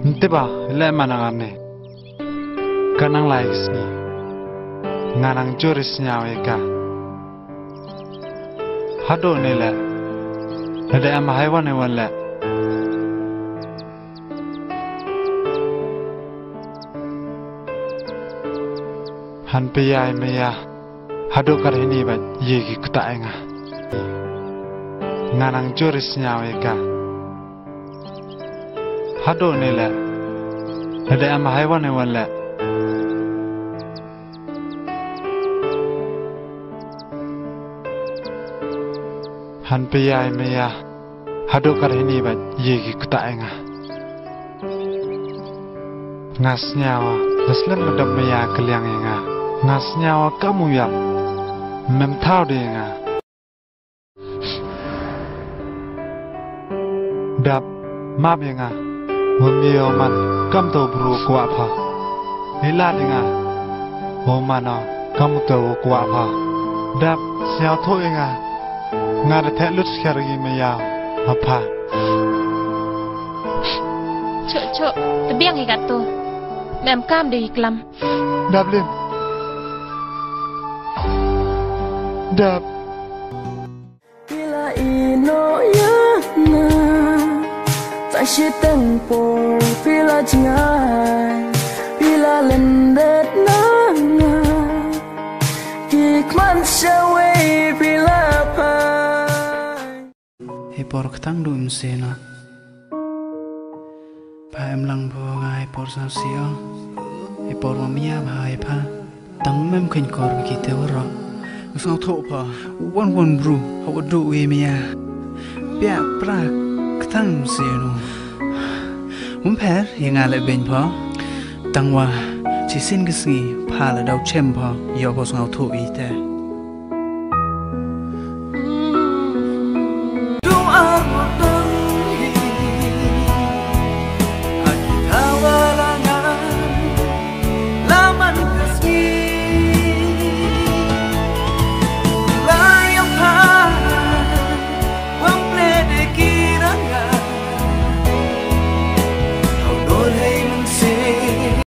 Tiba le manangane kanang lais ni nganang juris nyawe ka hado ne le ada am haiwan ne wala han piyai meya hado karhini ba yegi kutaenga nganang juris nyawe ka hado ne le ada am haiwan ne wala han piyai meya hado karhini ba yegi kutaenga ngas nyawa leslen medap meya keliang enga ngas nyawa kamu ya mem thao de enga dap map enga Mumio man kam to bru kwa pha hila dinga ho mano kam to kwa pha dap xiao tho enga nga de the lut khari me ya ma pha Cho te biang i gatto mem kam de iklam dap lim dap Bila ino ya na tại sự tận bồi bila jingai bila lendet nanga kikman shawe bila pai he por ktang dum sena pa em lang bo ngai por sa sio he por mamia bhai pha tang mem khin kor ki te ro usau tho pa won bru how do we mia pia pra ktang senuยังอะไรเป็นพอตั้งว่าชิสินก็สีพาละดาวเช่มพอยอพอสงเอาถูกอีแต่